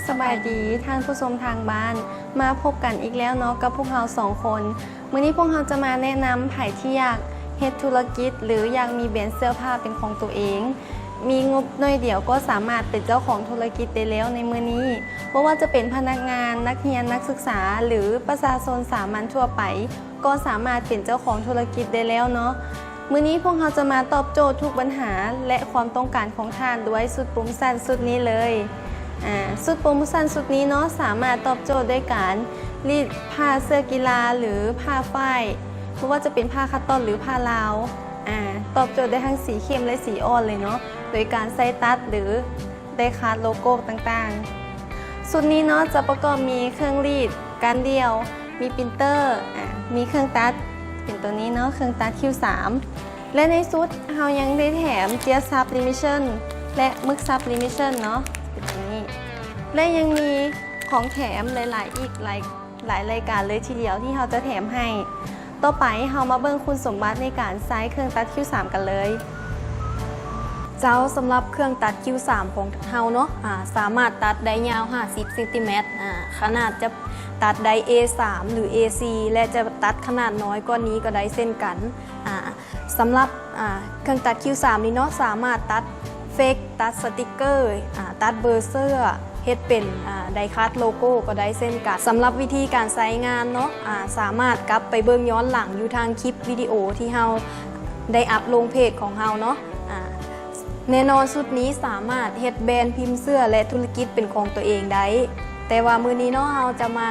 สบายดีท่านผู้ชมทางบ้านมาพบกันอีกแล้วเนาะกับพวกเรา2 คนมื้อนี้พวกเราจะมาแนะนำไผ่ที่อยากเฮ็ดธุรกิจหรืออยากมีแบรนด์เสื้อผ้าเป็นของตัวเองมีงบน้อยเดียวก็สามารถเป็นเจ้าของธุรกิจได้แล้วในมื้อนี้เพราะว่าจะเป็นพนักงานนักเรียนนักศึกษาหรือประชาชนสามัญทั่วไปก็สามารถเป็นเจ้าของธุรกิจได้แล้วเนาะมื้อนี้พวกเราจะมาตอบโจทย์ทุกปัญหาและความต้องการของท่านด้วยสุดโปรโมชั่นสุดนี้เลยสุดโปรโมชั่นสุดนี้เนาะสามารถตอบโจทย์ด้วยการรีดผ้าเสื้อกีฬาหรือผ้าฝ้ายไม่ว่าจะเป็นผ้าคัตตอนหรือผ้าลาวตอบโจทย์ได้ทั้งสีเข้มและสีอ่อนเลยเนาะโดยการใส่ตัดหรือได้คัดโลโก้ต่างๆสุดนี้เนาะจะประกอบมีเครื่องรีดการเดียวมีปรินเตอร์มีเครื่องตัดเป็นตัวนี้เนาะเครื่องตัด Q3 และในชุดเรายังได้แถมเจียซับลิมิชั่นและมึกซับลิมิชั่นเนาะเป็นตัวนี้และยังมีของแถมหลายรายการเลยทีเดียวที่เราจะแถมให้ต่อไปเรามาเบิ่งคุณสมบัติในการใช้เครื่องตัด Q3 กันเลยเจ้าสำหรับเครื่องตัด Q3 ของเฮาเนาะสามารถตัดได้ยาว50 เซนติเมตรขนาดจะตัดได้ A3 หรือ AC และจะตัดขนาดน้อยกว่านี้ก็ได้เช่นกันสำหรับเครื่องตัด Q3 นี้เนาะสามารถตัดเฟกตัดสติกเกอร์ตัดเบอร์เซอร์เฮ็ดเป็นไดคัสโลโก้ก็ได้เช่นกันสำหรับวิธีการใช้งานเนาะสามารถกลับไปเบิ่งย้อนหลังอยู่ทางคลิปวิดีโอที่เฮาได้อัพลงเพจของเฮาเนาะแน่นอนชุดนี้สามารถเฮ็ดแบรนด์พิมพ์เสื้อและธุรกิจเป็นของตัวเองได้แต่ว่ามื้อนี้เนาะเราจะมา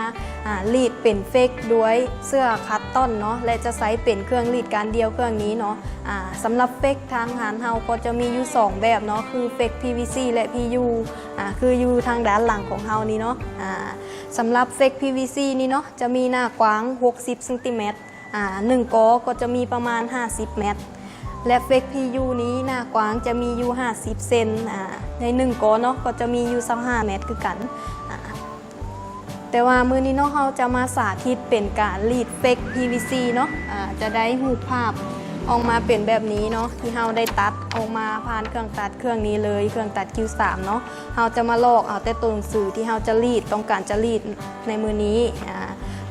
รีดเป็นเฟกด้วยเสื้อคัตตอนเนาะและจะใช้เป็นเครื่องรีดการเดียวเครื่องนี้เนาะสำหรับเฟกทางหารเฮาก็จะมีอยู่2แบบเนาะคือเฟก PVC และ PU คืออยู่ทางด้านหลังของเฮานี่เนาะสำหรับเฟก PVC นี่เนาะจะมีหน้ากว้าง60 เซนติเมตร1 ก็จะมีประมาณ50 เมตรและเฟก PU นี้หน้ากว้างจะมีอยู่50 เซนใน1 เนาะก็จะมีอยู่25 เมตรคือกันแต่ว่ามื้อนี้เนาะเราจะมาสาธิตเป็นการรีดเฟก PVC เนาะจะได้รูปภาพออกมาเป็นแบบนี้เนาะที่เราได้ตัดออกมาผ่านเครื่องตัดเครื่องนี้เลยเครื่องตัด Q3 เนาะเราจะมาลอกเอาแต่ตัวหนังสือที่เราจะรีดต้องการจะรีดในมื้อนี้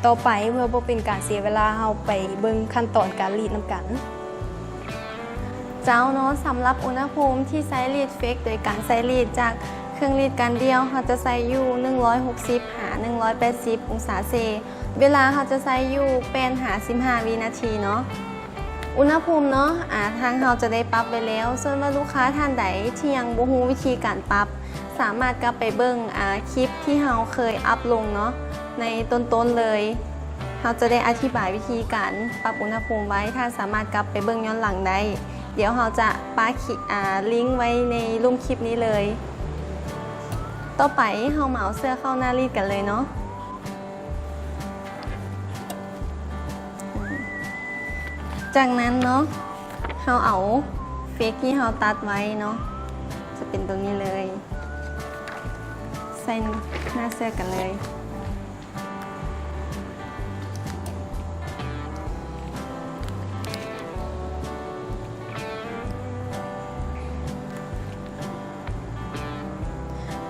ต่อไปเพื่อบ่เป็นการเสียเวลาเราไปเบิ่งขั้นตอนการรีดนำกันเจ้าเนาะสำหรับอุณหภูมิที่ใช้รีดเฟกโดยการใช้รีดจากเครื่องรีดการเดียวเราจะใส่อยู่160หา180องศาเซเวลาเราจะใส่อยู่เป็น15 วินาทีเนาะอุณหภูมิเนาะทางเราจะได้ปรับไปแล้วส่วนว่าลูกค้าท่านใดที่ยังบ่ฮู้วิธีการปรับสามารถกลับไปเบิ่งคลิปที่เราเคยอัพลงเนาะในต้นๆเลยเราจะได้อธิบายวิธีการปรับอุณหภูมิไว้ท่านสามารถกลับไปเบิ่งย้อนหลังได้เดี๋ยวเราจะปาลิงก์ไว้ในรูปคลิปนี้เลยต่อไปเรามาเอาเสื้อเข้าหน้ารีดกันเลยเนาะจากนั้นเนาะเราเอาเฟกที่เราตัดไว้เนาะจะเป็นตรงนี้เลยใส่หน้าเสื้อกันเลย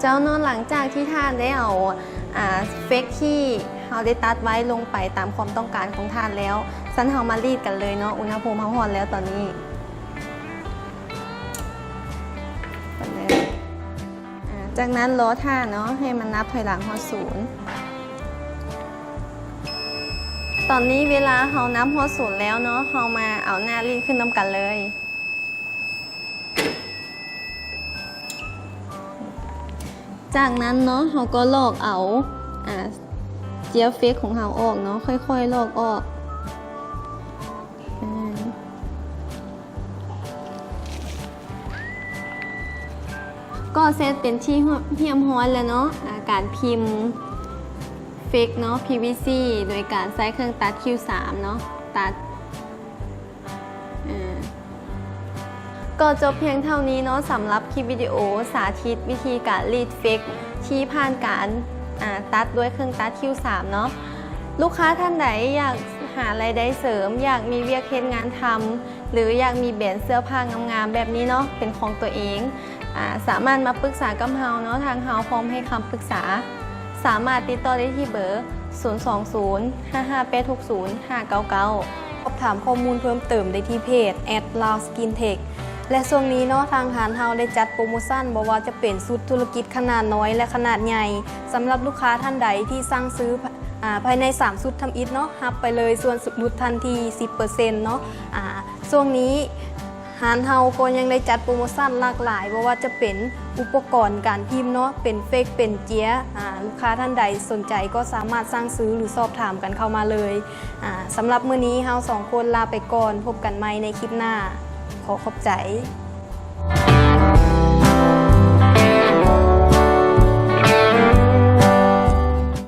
เจ้านอนหลังจากที่ท่านได้เอาเฟกที่เราได้ตัดไว้ลงไปตามความต้องการของท่านแล้วสันเรามารีดกันเลยเนาะอุณหภูมิร้อนแล้วตอนนี้จากนั้นรอท่าเนาะให้มันนับถอยหลัง0ตอนนี้เวลาเรานับ0แล้วเนาะเรามาเอาหน้ารีดขึ้นนำกันเลยจากนั้นเนาะเราก็ลอกเอาเจียวเฟกของเราออกเนาะค่อยๆลอกออกก็เซตเป็นที่เพียมฮ้อนแล้วเนาะการพิมพ์เฟกเนาะ PVC โดยการใช้เครื่องตัด Q3 เนาะตัดก็จบเพียงเท่านี้เนาะสำหรับคลิปวิดีโอสาธิตวิธีการรีดเฟกที่ผ่านการตัดด้วยเครื่องตัด Q3 เนาะลูกค้าท่านไหนอยากหารายได้เสริมอยากมีเวียกเฮ็ดงานทำหรืออยากมีแบรนด์เสื้อผ้างามๆแบบนี้เนาะเป็นของตัวเอง สามารถมาปรึกษากับเฮาเนาะทางเฮาพร้อมให้คำปรึกษาสามารถติดต่อได้ที่เบอร์ 020-55-860-599 สอบถามข้อมูลเพิ่มเติมได้ที่เพจ @lawskintech และช่วงนี้เนาะทางหารเฮาได้จัดโปรโมชั่นบ่ว่าจะเป็นชุดธุรกิจขนาดน้อยและขนาดใหญ่สำหรับลูกค้าท่านใดที่สั่งซื้อภายใน3ชุดทำอิฐเนาะรับไปเลยส่วนลดทันที 10% เนาะช่วงนี้หารเฮาก็ยังได้จัดโปรโมชั่นหลากหลายบ่ว่าจะเป็นอุปกรณ์การพิมพ์เนาะเป็นเฟกเป็นเจียลูกค้าท่านใดสนใจก็สามารถสั่งซื้อหรือสอบถามกันเข้ามาเลยสำหรับมื้อนี้เฮา2คนลาไปก่อนพบกันใหม่ในคลิปหน้าขอขอบใจ